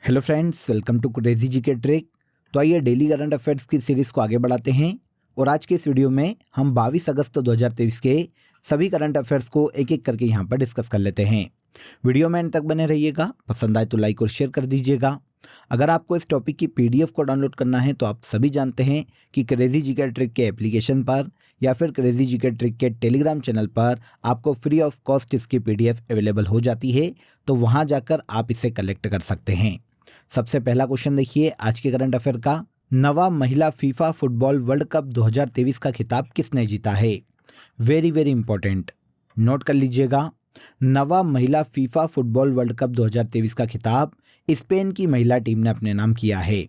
Hello friends, welcome to crazy GK trick. तो आइए daily current affairs की series को आगे बढ़ाते हैं और आज के इस वीडियो में हम 22 अगस्त 2023 के सभी करंट अफेयर्स को एक एक करके यहाँ पर डिस्कस कर लेते हैं। वीडियो में अंत तक बने रहिएगा। पसंद आए तो लाइक और शेयर कर दीजिएगा। अगर आपको इस टॉपिक की पीडीएफ को डाउनलोड करना है तो आप सभी जानते हैं कि क्रेजी जीके ट्रिक के एप्लीकेशन पर या फिर क्रेजी जीके ट्रिक के टेलीग्राम चैनल पर आपको फ्री ऑफ कॉस्ट इसकी पीडीएफ अवेलेबल हो जाती है, तो वहाँ जाकर आप इसे कलेक्ट कर सकते हैं। सबसे पहला क्वेश्चन देखिए आज के करंट अफेयर का। नवा महिला फीफा फुटबॉल वर्ल्ड कप 2023 का खिताब किसने जीता है? वेरी वेरी इंपॉर्टेंट, नोट कर लीजिएगा। नवा महिला फीफा फुटबॉल वर्ल्ड कप 2023 का खिताब स्पेन की महिला टीम ने अपने नाम किया है।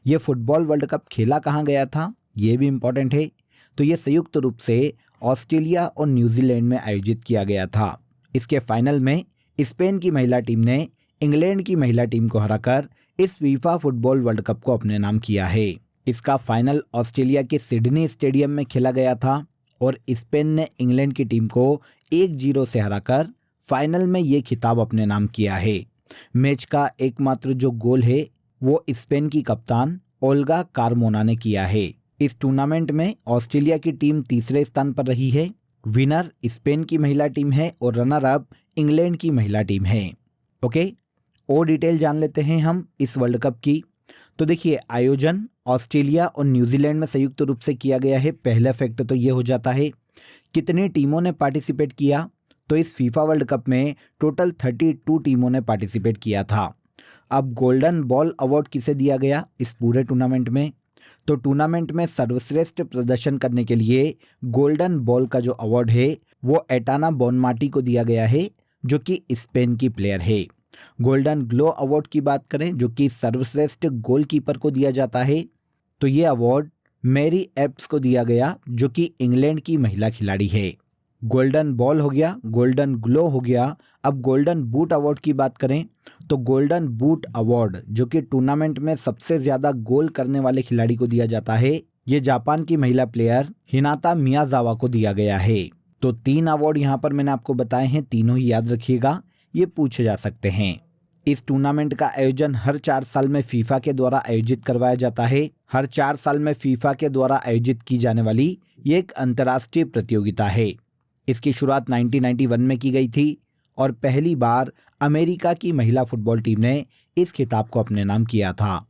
ये फुटबॉल वर्ल्ड कप खेला कहाँ गया था, ये भी इंपॉर्टेंट है। तो ये संयुक्त रूप से ऑस्ट्रेलिया और न्यूजीलैंड में आयोजित किया गया था। इसके फाइनल में स्पेन की महिला टीम ने इंग्लैंड की महिला टीम को हराकर इस फीफा फुटबॉल वर्ल्ड कप को अपने नाम किया है। इसका फाइनल ऑस्ट्रेलिया के सिडनी स्टेडियम में खेला गया था और स्पेन ने इंग्लैंड की टीम को 1-0 से हराकर फाइनल में ये खिताब अपने नाम किया है। मैच का एकमात्र जो गोल है वो स्पेन की कप्तान ओल्गा कार्मोना ने किया है। इस टूर्नामेंट में ऑस्ट्रेलिया की टीम तीसरे स्थान पर रही है। विनर स्पेन की महिला टीम है और रनर अप इंग्लैंड की महिला टीम है। ओके, और डिटेल जान लेते हैं हम इस वर्ल्ड कप की। तो देखिए, आयोजन ऑस्ट्रेलिया और न्यूजीलैंड में संयुक्त रूप से किया गया है। पहला फैक्ट तो ये हो जाता है। कितनी टीमों ने पार्टिसिपेट किया? तो इस फीफा वर्ल्ड कप में टोटल 32 टीमों ने पार्टिसिपेट किया था। अब गोल्डन बॉल अवार्ड किसे दिया गया इस पूरे टूर्नामेंट में? तो टूर्नामेंट में सर्वश्रेष्ठ प्रदर्शन करने के लिए गोल्डन बॉल का जो अवार्ड है वो एटाना बोनमाटी को दिया गया है, जो कि स्पेन की प्लेयर है। गोल्डन ग्लो अवार्ड की बात करें, जो कि सर्वश्रेष्ठ गोलकीपर को दिया जाता है, तो ये अवार्ड मैरी एप्स को दिया गया, जो कि इंग्लैंड की महिला खिलाड़ी है। गोल्डन बॉल हो गया, गोल्डन ग्लो हो गया। अब गोल्डन बूट अवार्ड की बात करें तो गोल्डन बूट अवार्ड, जो कि टूर्नामेंट में सबसे ज़्यादा गोल करने वाले खिलाड़ी को दिया जाता है, ये जापान की महिला प्लेयर हिनाता मियाजावा को दिया गया है। तो 3 अवार्ड यहाँ पर मैंने आपको बताए हैं, तीनों ही याद रखिएगा, ये पूछे जा सकते हैं। इस टूर्नामेंट का आयोजन हर 4 साल में फीफा के द्वारा आयोजित करवाया जाता है। हर 4 साल में फीफा के द्वारा आयोजित की जाने वाली ये एक अंतर्राष्ट्रीय प्रतियोगिता है। इसकी शुरुआत 1991 में की गई थी और पहली बार अमेरिका की महिला फुटबॉल टीम ने इस खिताब को अपने नाम किया था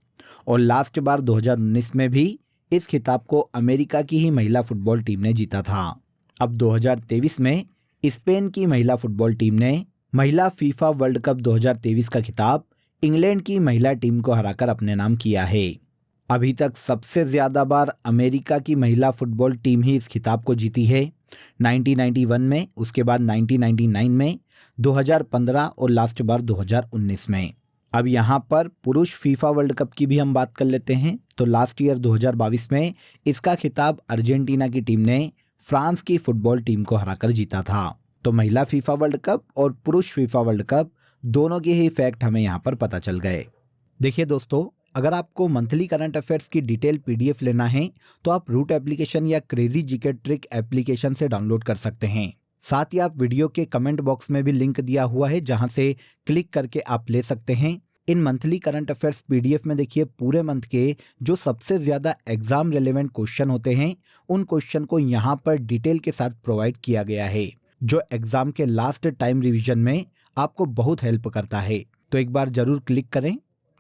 और लास्ट बार 2019 में भी इस खिताब को अमेरिका की ही महिला फुटबॉल टीम ने जीता था। अब 2023 में स्पेन की महिला फुटबॉल टीम ने महिला फीफा वर्ल्ड कप 2023 का खिताब इंग्लैंड की महिला टीम को हराकर अपने नाम किया है। अभी तक सबसे ज़्यादा बार अमेरिका की महिला फुटबॉल टीम ही इस खिताब को जीती है। 1991 में, उसके बाद 1999 में, 2015 और लास्ट बार 2019 में। अब यहाँ पर पुरुष फीफा वर्ल्ड कप की भी हम बात कर लेते हैं। तो लास्ट ईयर 2022 में इसका खिताब अर्जेंटीना की टीम ने फ्रांस की फुटबॉल टीम को हराकर जीता था। तो महिला फीफा वर्ल्ड कप और पुरुष फीफा वर्ल्ड कप दोनों के ही फैक्ट हमें यहाँ पर पता चल गए। देखिए दोस्तों, अगर आपको मंथली करंट अफेयर्स की डिटेल पीडीएफ लेना है तो आप रूट एप्लीकेशन या क्रेजी जीके ट्रिक एप्लीकेशन से डाउनलोड कर सकते हैं। साथ ही आप वीडियो के कमेंट बॉक्स में भी लिंक दिया हुआ है, जहां से क्लिक करके आप ले सकते हैं। इन मंथली करंट अफेयर्स पीडीएफ में देखिए पूरे मंथ के जो सबसे ज़्यादा एग्जाम रिलेवेंट क्वेश्चन होते हैं उन क्वेश्चन को यहाँ पर डिटेल के साथ प्रोवाइड किया गया है, जो एग्जाम के लास्ट टाइम रिवीजन में आपको बहुत हेल्प करता है। तो एक बार जरूर क्लिक करें।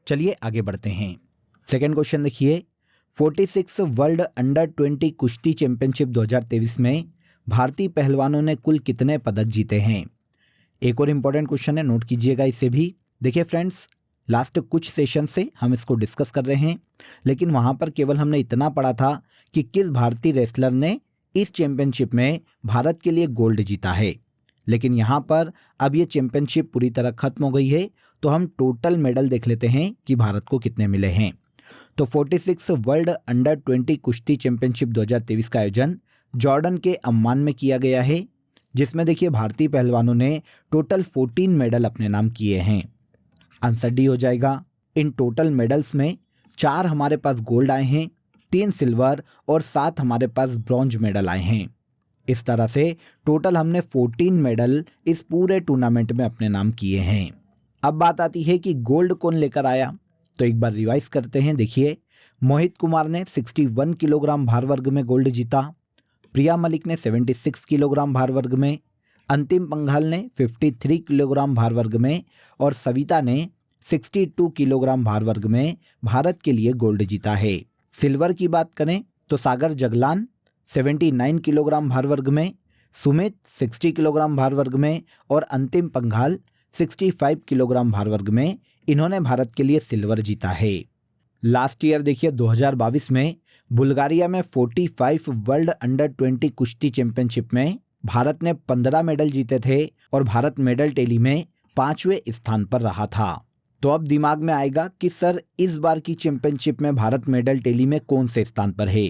चलिए आगे बढ़ते हैं। सेकंड क्वेश्चन देखिए, 46 वर्ल्ड अंडर 20 कुश्ती चैंपियनशिप 2023 में भारतीय पहलवानों ने कुल कितने पदक जीते हैं? एक और इम्पोर्टेंट क्वेश्चन है, नोट कीजिएगा इसे भी। देखिए फ्रेंड्स, लास्ट कुछ सेशन से हम इसको डिस्कस कर रहे हैं, लेकिन वहाँ पर केवल हमने इतना पढ़ा था कि किस भारतीय रेसलर ने इस चैंपियनशिप में भारत के लिए गोल्ड जीता है। लेकिन यहाँ पर अब ये चैंपियनशिप पूरी तरह खत्म हो गई है, तो हम टोटल मेडल देख लेते हैं कि भारत को कितने मिले हैं। तो 46 वर्ल्ड अंडर 20 कुश्ती चैंपियनशिप 2023 का आयोजन जॉर्डन के अम्मान में किया गया है, जिसमें देखिए भारतीय पहलवानों ने टोटल 14 मेडल अपने नाम किए हैं। आंसर डी हो जाएगा। इन टोटल मेडल्स में 4 हमारे पास गोल्ड आए हैं, 3 सिल्वर और 7 हमारे पास ब्रॉन्ज मेडल आए हैं। इस तरह से टोटल हमने 14 मेडल इस पूरे टूर्नामेंट में अपने नाम किए हैं। अब बात आती है कि गोल्ड कौन लेकर आया। तो एक बार रिवाइज करते हैं। देखिए, मोहित कुमार ने 61 किलोग्राम भार वर्ग में गोल्ड जीता, प्रिया मलिक ने 76 किलोग्राम भार वर्ग में, अंतिम पंघाल ने 53 किलोग्राम भार वर्ग में और सविता ने 62 किलोग्राम भार वर्ग में भारत के लिए गोल्ड जीता है। सिल्वर की बात करें तो सागर जगलान 79 किलोग्राम भार वर्ग में, सुमित 60 किलोग्राम भार वर्ग में और अंतिम पंघाल 65 किलोग्राम भार वर्ग में इन्होंने भारत के लिए सिल्वर जीता है। लास्ट ईयर देखिए 2022 में बुल्गारिया में 45 वर्ल्ड अंडर 20 कुश्ती चैंपियनशिप में भारत ने 15 मेडल जीते थे और भारत मेडल टेली में 5वें स्थान पर रहा था। तो अब दिमाग में आएगा कि सर इस बार की चैंपियनशिप में भारत मेडल टेली में कौन से स्थान पर है।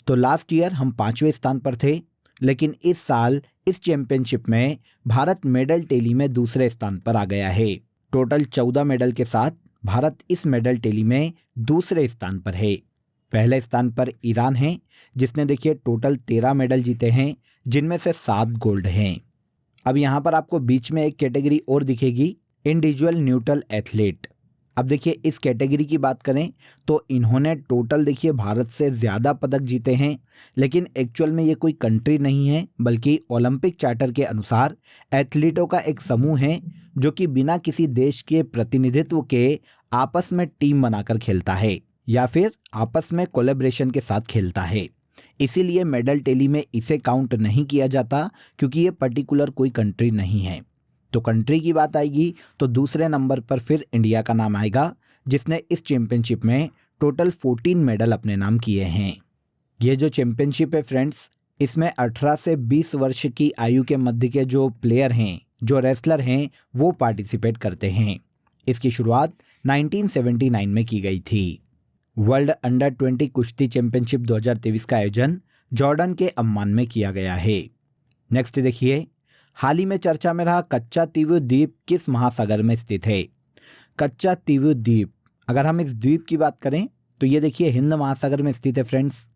तो लास्ट ईयर हम 5वें स्थान पर थे, लेकिन इस साल इस चैंपियनशिप में भारत मेडल टेली में दूसरे स्थान पर आ गया है। टोटल 14 मेडल के साथ भारत इस मेडल टेली में दूसरे स्थान पर है। पहले स्थान पर ईरान है, जिसने देखिए टोटल 13 मेडल जीते हैं, जिनमें से 7 गोल्ड हैं। अब यहाँ पर आपको बीच में एक कैटेगरी और दिखेगी, इंडिविजुअल न्यूट्रल एथलीट। अब देखिए इस कैटेगरी की बात करें तो इन्होंने टोटल देखिए भारत से ज़्यादा पदक जीते हैं, लेकिन एक्चुअल में ये कोई कंट्री नहीं है, बल्कि ओलंपिक चार्टर के अनुसार एथलीटों का एक समूह है जो कि बिना किसी देश के प्रतिनिधित्व के आपस में टीम बनाकर खेलता है या फिर आपस में कोलैबोरेशन के साथ खेलता है। इसीलिए मेडल टेली में इसे काउंट नहीं किया जाता, क्योंकि ये पर्टिकुलर कोई कंट्री नहीं है। तो कंट्री की बात आएगी तो दूसरे नंबर पर फिर इंडिया का नाम आएगा, जिसने इस चैंपियनशिप में टोटल 14 मेडल अपने नाम किए हैं। ये जो चैंपियनशिप है फ्रेंड्स, इसमें 18 से 20 वर्ष की आयु के मध्य के जो प्लेयर हैं, जो रेसलर हैं, वो पार्टिसिपेट करते हैं। इसकी शुरुआत 1979 में की गई थी। वर्ल्ड अंडर 20 कुश्ती चैंपियनशिप 2023 का आयोजन जॉर्डन के अम्मान में किया गया है। नेक्स्ट देखिए, हाल ही में चर्चा में रहा कच्चा तीवु द्वीप किस महासागर में स्थित है। कच्चा तीवु द्वीप, अगर हम इस द्वीप की बात करें तो ये देखिए हिंद महासागर में स्थित है फ्रेंड्स।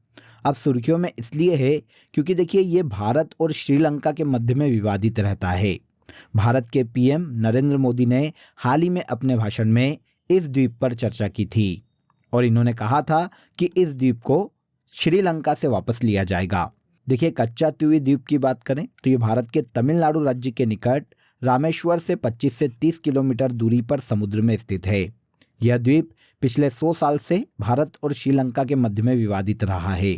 अब सुर्खियों में इसलिए है क्योंकि देखिए ये भारत और श्रीलंका के मध्य में विवादित रहता है। भारत के पीएम नरेंद्र मोदी ने हाल ही में अपने भाषण में इस द्वीप पर चर्चा की थी और इन्होंने कहा था कि इस द्वीप को श्रीलंका से वापस लिया जाएगा। देखिए कच्चा तीवु द्वीप की बात करें तो ये भारत के तमिलनाडु राज्य के निकट रामेश्वर से 25 से 30 किलोमीटर दूरी पर समुद्र में स्थित है। यह द्वीप पिछले 100 साल से भारत और श्रीलंका के मध्य में विवादित रहा है।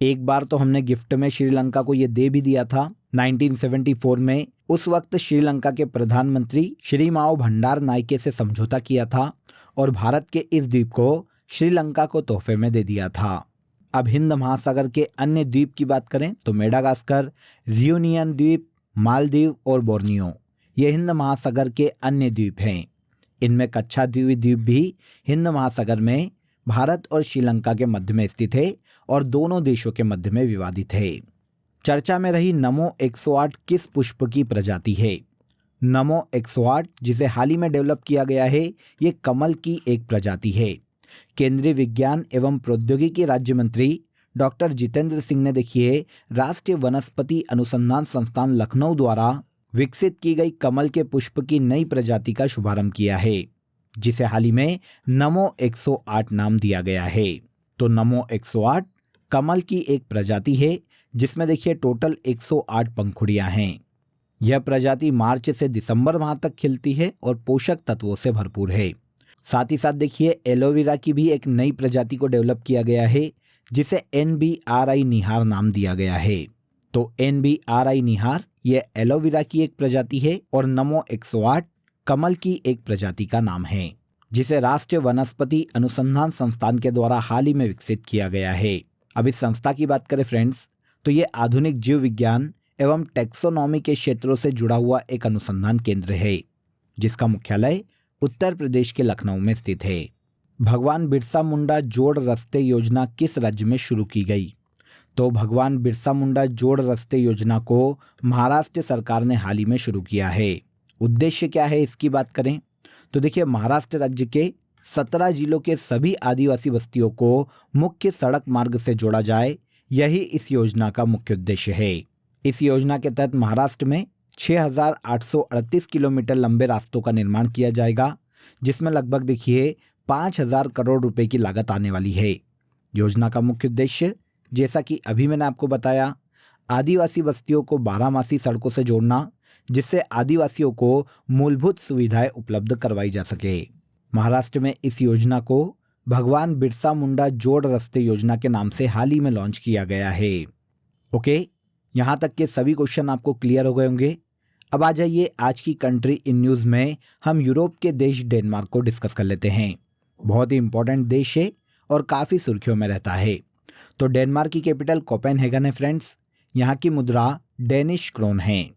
एक बार तो हमने गिफ्ट में श्रीलंका को ये दे भी दिया था 1974 में। उस वक्त श्रीलंका के प्रधानमंत्री श्री माओ भंडार नायके से समझौता किया था और भारत के इस द्वीप को श्रीलंका को तोहफे में दे दिया था। अब हिंद महासागर के अन्य द्वीप की बात करें तो मेडागास्कर, रियूनियन द्वीप, मालदीव और बोर्नियो ये हिंद महासागर के अन्य द्वीप हैं। इनमें कच्चा तीवु द्वीप भी हिंद महासागर में भारत और श्रीलंका के मध्य में स्थित है और दोनों देशों के मध्य में विवादित है। चर्चा में रही नमो 108 किस पुष्प की प्रजाति है। नमो 108 जिसे हाल ही में डेवलप किया गया है, ये कमल की एक प्रजाति है। केंद्रीय विज्ञान एवं प्रौद्योगिकी राज्य मंत्री डॉक्टर जितेंद्र सिंह ने देखिए राष्ट्रीय वनस्पति अनुसंधान संस्थान लखनऊ द्वारा विकसित की गई कमल के पुष्प की नई प्रजाति का शुभारंभ किया है, जिसे हाल ही में नमो 108 नाम दिया गया है। तो नमो 108 कमल की एक प्रजाति है जिसमें देखिए टोटल 108 पंखुड़ियां हैं। यह प्रजाति मार्च से दिसंबर माह तक खिलती है और पोषक तत्वों से भरपूर है। साथ ही साथ देखिए एलोवेरा की भी एक नई प्रजाति को डेवलप किया गया है, जिसे NBRI निहार नाम दिया गया है। तो NBRI निहार ये एलोवेरा की एक प्रजाति है और नमो 108 कमल की एक प्रजाति का नाम है, जिसे राष्ट्रीय वनस्पति अनुसंधान संस्थान के द्वारा हाल ही में विकसित किया गया है। अब इस संस्था की बात करें फ्रेंड्स तो ये आधुनिक जीव विज्ञान एवं टेक्सोनॉमी के क्षेत्रों से जुड़ा हुआ एक अनुसंधान केंद्र है, जिसका मुख्यालय उत्तर प्रदेश के लखनऊ में स्थित है। भगवान बिरसा मुंडा जोड़ रस्ते योजना किस राज्य में शुरू की गई। तो भगवान बिरसा मुंडा जोड़ रस्ते योजना को महाराष्ट्र सरकार ने हाल ही में शुरू किया है। उद्देश्य क्या है इसकी बात करें तो देखिए महाराष्ट्र राज्य के 17 जिलों के सभी आदिवासी बस्तियों को मुख्य सड़क मार्ग से जोड़ा जाए, यही इस योजना का मुख्य उद्देश्य है। इस योजना के तहत महाराष्ट्र में 6,838 किलोमीटर लंबे रास्तों का निर्माण किया जाएगा, जिसमें लगभग देखिए 5,000 करोड़ रुपए की लागत आने वाली है। योजना का मुख्य उद्देश्य, जैसा कि अभी मैंने आपको बताया, आदिवासी बस्तियों को बारहमासी सड़कों से जोड़ना, जिससे आदिवासियों को मूलभूत सुविधाएं उपलब्ध करवाई जा सके। महाराष्ट्र में इस योजना को भगवान बिरसा मुंडा जोड़ रास्ते योजना के नाम से हाल ही में लॉन्च किया गया है। ओके, यहाँ तक के सभी क्वेश्चन आपको क्लियर हो गए होंगे। अब आ जाइए आज की कंट्री इन न्यूज़ में हम यूरोप के देश डेनमार्क को डिस्कस कर लेते हैं। बहुत ही इंपॉर्टेंट देश है और काफ़ी सुर्खियों में रहता है। तो डेनमार्क की कैपिटल कोपेनहेगन है फ्रेंड्स। यहाँ की मुद्रा डेनिश क्रोन है।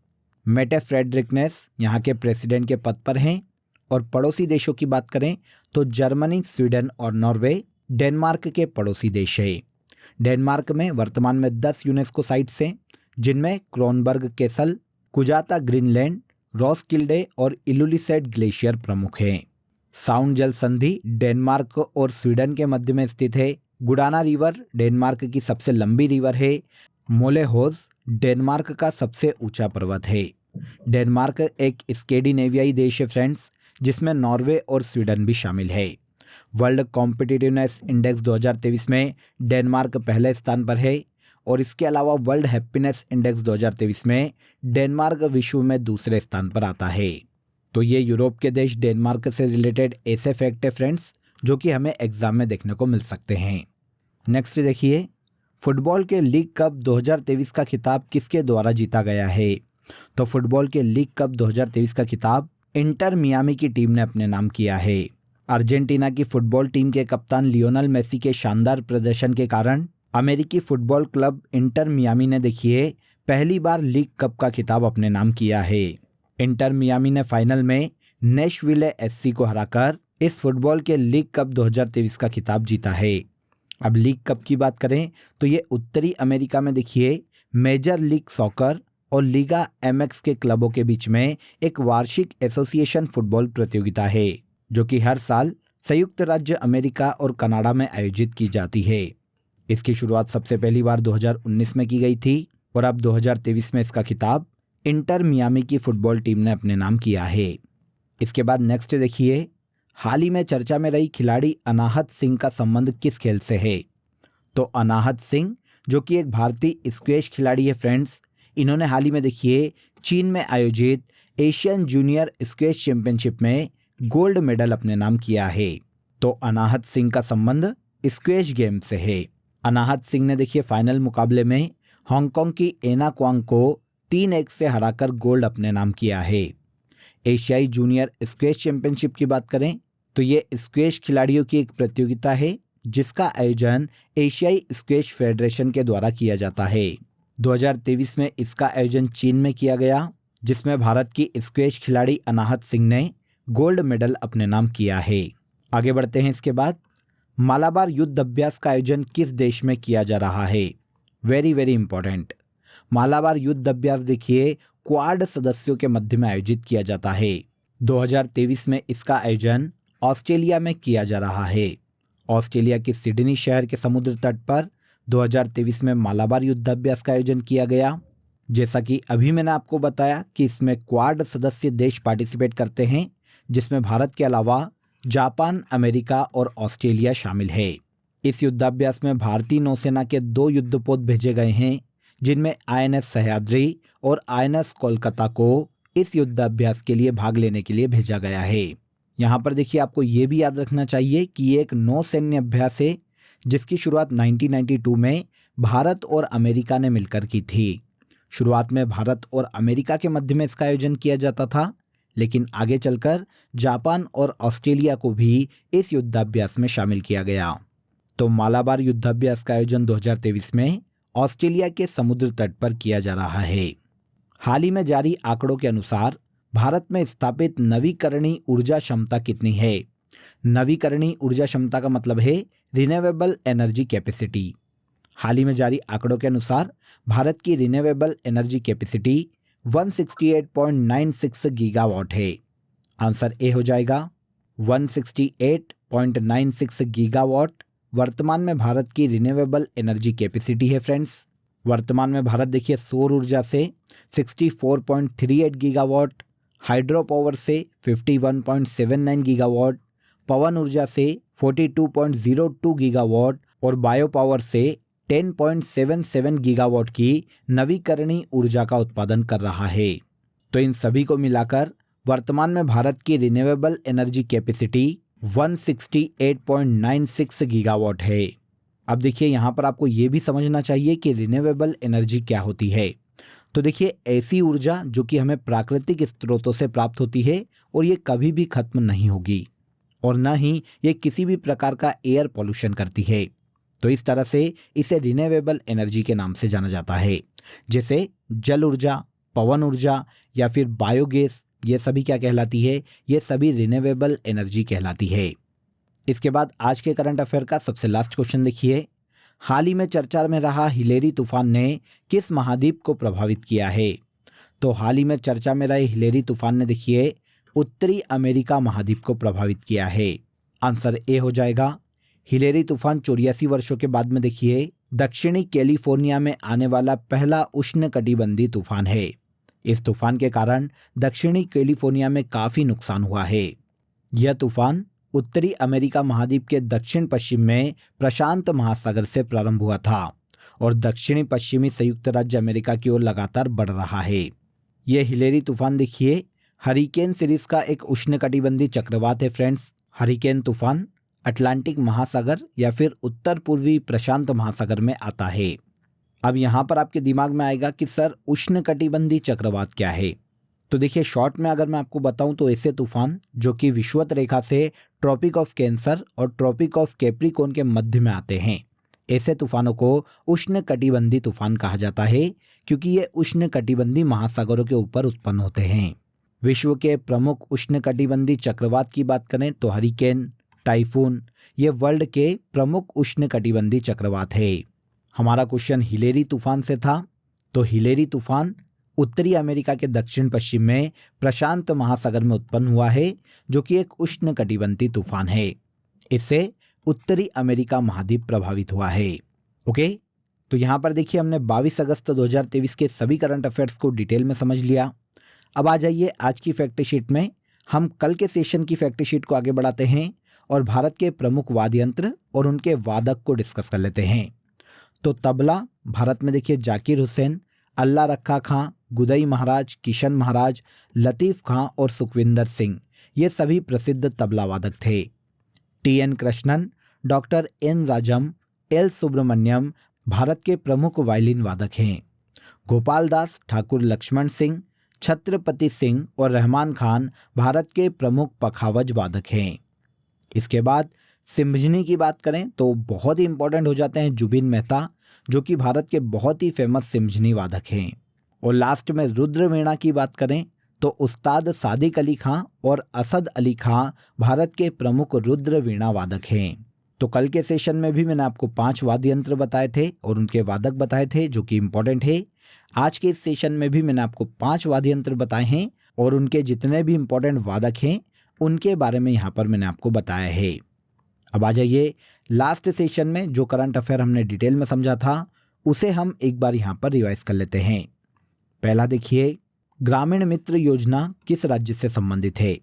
मेटे फ्रेडरिकनेस यहाँ के प्रेसिडेंट के पद पर हैं। और पड़ोसी देशों की बात करें तो जर्मनी, स्वीडन और नॉर्वे डेनमार्क के पड़ोसी देश है। डेनमार्क में वर्तमान में 10 यूनेस्को साइट्स हैं, जिनमें क्रोनबर्ग केसल, कुजाता ग्रीनलैंड, रॉसकिल्डे और इलुलिसेट ग्लेशियर प्रमुख हैं। साउंड जल संधि डेनमार्क और स्वीडन के मध्य में स्थित है। गुडाना रिवर डेनमार्क की सबसे लंबी रिवर है। मोलेहोज डेनमार्क का सबसे ऊंचा पर्वत है। डेनमार्क एक स्कैंडिनेवियाई देश है फ्रेंड्स, जिसमें नॉर्वे और स्वीडन भी शामिल है। वर्ल्ड कॉम्पिटिटिवनेस इंडेक्स 2023 में डेनमार्क पहले स्थान पर है और इसके अलावा वर्ल्ड हैप्पीनेस इंडेक्स 2023 में डेनमार्क विश्व में दूसरे स्थान पर आता है। तो ये यूरोप के देश डेनमार्क से रिलेटेड ऐसे फैक्ट है फ्रेंड्स, जो कि हमें एग्जाम में देखने को मिल सकते हैं। नेक्स्ट देखिए, फुटबॉल के लीग कप 2023 का खिताब किसके द्वारा जीता गया है? तो फुटबॉल के लीग कप 2023 का खिताब इंटर मियामी की टीम ने अपने नाम किया है। अर्जेंटीना की फुटबॉल टीम के कप्तान लियोनेल मेसी के शानदार प्रदर्शन के कारण अमेरिकी फुटबॉल क्लब इंटर मियामी ने देखिए पहली बार लीग कप का खिताब अपने नाम किया है। इंटर मियामी ने फाइनल में नेशविले एससी को हराकर इस फुटबॉल के लीग कप 2023 का खिताब जीता है। अब लीग कप की बात करें तो ये उत्तरी अमेरिका में देखिए मेजर लीग सॉकर और लीगा एमएक्स के क्लबों के बीच में एक वार्षिक एसोसिएशन फुटबॉल प्रतियोगिता है, जो कि हर साल संयुक्त राज्य अमेरिका और कनाडा में आयोजित की जाती है। इसकी शुरुआत सबसे पहली बार 2019 में की गई थी और अब 2023 में इसका खिताब इंटर मियामी की फुटबॉल टीम ने अपने नाम किया है। इसके बाद नेक्स्ट देखिए, हाल ही में चर्चा में रही खिलाड़ी अनाहत सिंह का संबंध किस खेल से है? तो अनाहत सिंह, जो कि एक भारतीय स्क्वैश खिलाड़ी है फ्रेंड्स, इन्होंने हाल ही में देखिए चीन में आयोजित एशियन जूनियर स्क्वैश चैंपियनशिप में गोल्ड मेडल अपने नाम किया है। तो अनाहत सिंह का संबंध स्क्वैश गेम से है। अनाहत सिंह ने देखिए फाइनल मुकाबले में हांगकांग की एना क्वांग को 3-1 से हराकर गोल्ड अपने नाम किया है। एशियाई जूनियर स्क्वैश चैंपियनशिप की बात करें तो ये स्क्वैश खिलाड़ियों की एक प्रतियोगिता है, जिसका आयोजन एशियाई स्क्वैश फेडरेशन के द्वारा किया जाता है। 2023 में इसका आयोजन चीन में किया गया, जिसमें भारत की स्क्वैश खिलाड़ी अनाहत सिंह ने गोल्ड मेडल अपने नाम किया है। आगे बढ़ते हैं। इसके बाद मालाबार युद्ध अभ्यास का आयोजन किस देश में किया जा रहा है? Very very important. मालाबार युद्ध अभ्यास देखिए क्वाड सदस्यों के मध्य में आयोजित किया जाता है। 2023 में इसका आयोजन ऑस्ट्रेलिया में किया जा रहा है। ऑस्ट्रेलिया के सिडनी शहर के समुद्र तट पर 2023 में मालाबार युद्ध अभ्यास का आयोजन किया गया। जैसा कि अभी मैंने आपको बताया कि इसमें क्वाड सदस्य देश पार्टिसिपेट करते हैं, जिसमें भारत के अलावा जापान, अमेरिका और ऑस्ट्रेलिया शामिल है। इस युद्धाभ्यास में भारतीय नौसेना के 2 युद्धपोत भेजे गए हैं, जिनमें आईएनएस सह्याद्री और आईएनएस कोलकाता को इस युद्धाभ्यास के लिए भाग लेने के लिए भेजा गया है। यहाँ पर देखिए आपको ये भी याद रखना चाहिए कि ये एक नौसैन्य अभ्यास है, जिसकी शुरुआत 1992 में भारत और अमेरिका ने मिलकर की थी। शुरुआत में भारत और अमेरिका के मध्य में इसका आयोजन किया जाता था, लेकिन आगे चलकर जापान और ऑस्ट्रेलिया को भी इस युद्धाभ्यास में शामिल किया गया। तो मालाबार युद्धाभ्यास का आयोजन 2023 में ऑस्ट्रेलिया के समुद्र तट पर किया जा रहा है। हाल ही में जारी आंकड़ों के अनुसार भारत में स्थापित नवीकरणीय ऊर्जा क्षमता कितनी है? नवीकरणीय ऊर्जा क्षमता का मतलब है रिन्यूएबल एनर्जी कैपेसिटी। हाल ही में जारी आंकड़ों के अनुसार भारत की रिन्यूएबल एनर्जी कैपेसिटी 168.96 गीगावाट है। आंसर ए हो जाएगा 168.96 गीगावाट वर्तमान में भारत की रिन्यूएबल एनर्जी कैपेसिटी है फ्रेंड्स। वर्तमान में भारत देखिए सौर ऊर्जा से 64.38 गीगावाट, हाइड्रो पावर से 51.79 गीगावाट, पवन ऊर्जा से 42.02 गीगावाट और बायो पावर से 10.77 गीगावाट की नवीकरणीय ऊर्जा का उत्पादन कर रहा है। तो इन सभी को मिलाकर वर्तमान में भारत की रिन्यूएबल एनर्जी कैपेसिटी 168.96 गीगावाट है। अब देखिए यहाँ पर आपको ये भी समझना चाहिए कि रिन्यूएबल एनर्जी क्या होती है। तो देखिए ऐसी ऊर्जा जो कि हमें प्राकृतिक स्रोतों से प्राप्त होती है और ये कभी भी खत्म नहीं होगी और न ही ये किसी भी प्रकार का एयर पॉल्यूशन करती है। तो इस तरह से इसे रिन्यूएबल एनर्जी के नाम से जाना जाता है। जैसे जल ऊर्जा, पवन ऊर्जा या फिर बायोगैस, ये सभी क्या कहलाती है? ये सभी रिन्यूएबल एनर्जी कहलाती है। इसके बाद आज के करंट अफेयर का सबसे लास्ट क्वेश्चन देखिए। हाल ही में चर्चा में रहा हिलेरी तूफान ने किस महाद्वीप को प्रभावित किया है? तो हाल ही में चर्चा में रहे हिलेरी तूफान ने देखिए उत्तरी अमेरिका महाद्वीप को प्रभावित किया है। आंसर ए हो जाएगा। हिलेरी तूफान 84 वर्षों के बाद में देखिए दक्षिणी कैलिफोर्निया में आने वाला पहला उष्णकटिबंधीय तूफान है। इस तूफान के कारण दक्षिणी कैलिफोर्निया में काफ़ी नुकसान हुआ है। यह तूफान उत्तरी अमेरिका महाद्वीप के दक्षिण पश्चिम में प्रशांत महासागर से प्रारंभ हुआ था और दक्षिणी पश्चिमी संयुक्त राज्य अमेरिका की ओर लगातार बढ़ रहा है। यह हिलेरी तूफान देखिए हरिकेन सीरीज का एक उष्णकटिबंधीय चक्रवात है फ्रेंड्स। हरिकेन तूफान अटलांटिक महासागर या फिर उत्तर पूर्वी प्रशांत महासागर में आता है। अब यहाँ पर आपके दिमाग में आएगा कि सर उष्णकटिबंधीय चक्रवात क्या है? तो देखिए शॉर्ट में अगर मैं आपको बताऊं तो ऐसे तूफान जो कि विषुवत रेखा से ट्रॉपिक ऑफ कैंसर और ट्रॉपिक ऑफ कैप्रिकॉर्न के मध्य में आते हैं, ऐसे तूफानों को उष्णकटिबंधीय तूफान कहा जाता है क्योंकि ये उष्णकटिबंधीय महासागरों के ऊपर उत्पन्न होते हैं। विश्व के प्रमुख उष्णकटिबंधीय चक्रवात की बात करें तो हरिकेन, टाइफून, ये वर्ल्ड के प्रमुख उष्णकटिबंधीय चक्रवात है। हमारा क्वेश्चन हिलेरी तूफान से था, तो हिलेरी तूफान उत्तरी अमेरिका के दक्षिण पश्चिम में प्रशांत महासागर में उत्पन्न हुआ है जो कि एक उष्णकटिबंधीय तूफान है। इससे उत्तरी अमेरिका महाद्वीप प्रभावित हुआ है। ओके, तो यहाँ पर देखिए हमने 22 अगस्त 2023 के सभी करंट अफेयर्स को डिटेल में समझ लिया। अब आ जाइए आज की फैक्ट शीट में। हम कल के सेशन की फैक्ट शीट को आगे बढ़ाते हैं और भारत के प्रमुख वाद्य यंत्र और उनके वादक को डिस्कस कर लेते हैं। तो तबला भारत में देखिए जाकिर हुसैन, अल्लाह रखा खां, गुदई महाराज, किशन महाराज, लतीफ़ खां और सुखविंदर सिंह, ये सभी प्रसिद्ध तबला वादक थे। T N. Krishnan, doctor N. Rajam, L. Subramaniam Bharat के प्रमुख वायलिन वादक हैं। गोपाल दास, ठाकुर लक्ष्मण सिंह, छत्रपति सिंह और रहमान खान भारत के प्रमुख पखावज वादक हैं। इसके बाद सिम्झनी की बात करें तो बहुत ही इंपॉर्टेंट हो जाते हैं जुबिन मेहता, जो कि भारत के बहुत ही फेमस सिम्झनी वादक हैं। और लास्ट में रुद्र वीणा की बात करें तो उस्ताद सादिक अली खां और असद अली खां भारत के प्रमुख रुद्र वीणा वादक हैं। तो कल के सेशन में भी मैंने आपको 5 वाद्य यंत्र बताए थे और उनके वादक बताए थे जो कि इंपॉर्टेंट है। आज के इस सेशन में भी मैंने आपको 5 वाद्य यंत्र बताए हैं और उनके जितने भी इंपॉर्टेंट वादक हैं उनके बारे में यहाँ पर मैंने आपको बताया है। अब आ जाइए लास्ट सेशन में जो करंट अफेयर हमने डिटेल में समझा था उसे हम एक बार यहाँ पर रिवाइज कर लेते हैं। पहला देखिए, ग्रामीण मित्र योजना किस राज्य से संबंधित है?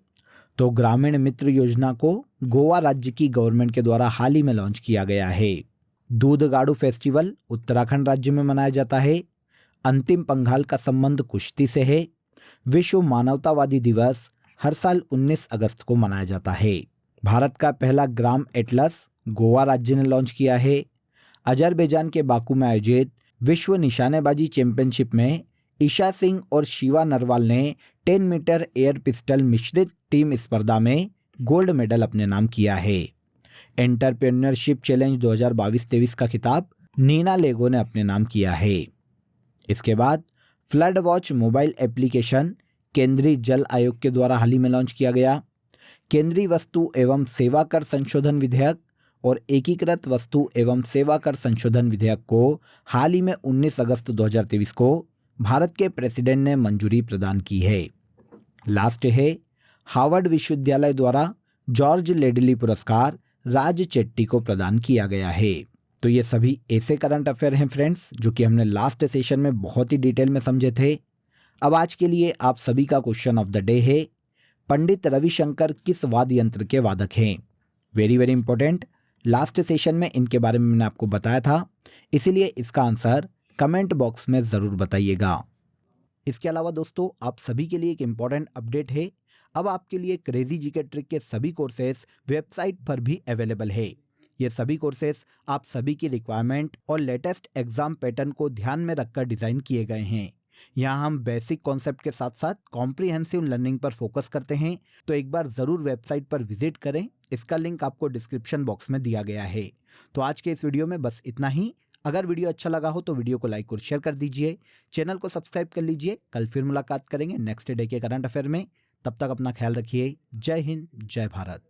तो ग्रामीण मित्र योजना को गोवा राज्य की गवर्नमेंट के द्वारा हाल ही में लॉन्च किया गया है। दूधगाड़ू फेस्टिवल उत्तराखंड राज्य में मनाया जाता है। अंतिम पंघाल का संबंध कुश्ती से है। विश्व मानवतावादी दिवस हर साल 19 अगस्त को मनाया जाता है। भारत का पहला ग्राम एटलस गोवा राज्य ने लॉन्च किया है। अजरबैजान के बाकू में आयोजित विश्व निशानेबाजी चैंपियनशिप में ईशा सिंह और शिवा नरवाल ने 10 मीटर एयर पिस्टल मिश्रित टीम स्पर्धा में गोल्ड मेडल अपने नाम किया है। एंटरप्रेन्योरशिप चैलेंज 2022-23 का खिताब नीना लेगो ने अपने नाम किया है। इसके बाद फ्लड वॉच मोबाइल एप्लीकेशन केंद्रीय जल आयोग के द्वारा हाल ही में लॉन्च किया गया। केंद्रीय वस्तु एवं सेवा कर संशोधन विधेयक और एकीकृत वस्तु एवं सेवा कर संशोधन विधेयक को हाल ही में 19 अगस्त 2023 को भारत के प्रेसिडेंट ने मंजूरी प्रदान की है। लास्ट है, हार्वर्ड विश्वविद्यालय द्वारा जॉर्ज लेडली पुरस्कार राज चेट्टी को प्रदान किया गया है। तो ये सभी ऐसे करंट अफेयर हैं फ्रेंड्स जो कि हमने लास्ट सेशन में बहुत ही डिटेल में समझे थे। अब आज के लिए आप सभी का क्वेश्चन ऑफ द डे है, पंडित रविशंकर किस वाद्य यंत्र के वादक हैं? Very very important. Last session में इनके बारे में मैंने आपको बताया था, इसीलिए इसका आंसर कमेंट बॉक्स में ज़रूर बताइएगा। इसके अलावा दोस्तों आप सभी के लिए एक इम्पॉर्टेंट अपडेट है। अब आपके लिए क्रेजी जीके ट्रिक के सभी कोर्सेज वेबसाइट पर भी अवेलेबल है। ये सभी कोर्सेज आप सभी की रिक्वायरमेंट और लेटेस्ट एग्जाम पैटर्न को ध्यान में रखकर डिज़ाइन किए गए हैं। यहाँ हम बेसिक कॉन्सेप्ट के साथ साथ कॉम्प्रिहेंसिव लर्निंग पर फोकस करते हैं, तो एक बार ज़रूर वेबसाइट पर विजिट करें। इसका लिंक आपको डिस्क्रिप्शन बॉक्स में दिया गया है। तो आज के इस वीडियो में बस इतना ही। अगर वीडियो अच्छा लगा हो तो वीडियो को लाइक और शेयर कर दीजिए, चैनल को सब्सक्राइब कर लीजिए। कल फिर मुलाकात करेंगे नेक्स्ट डे के करंट अफेयर में। तब तक अपना ख्याल रखिए। जय हिंद, जय भारत।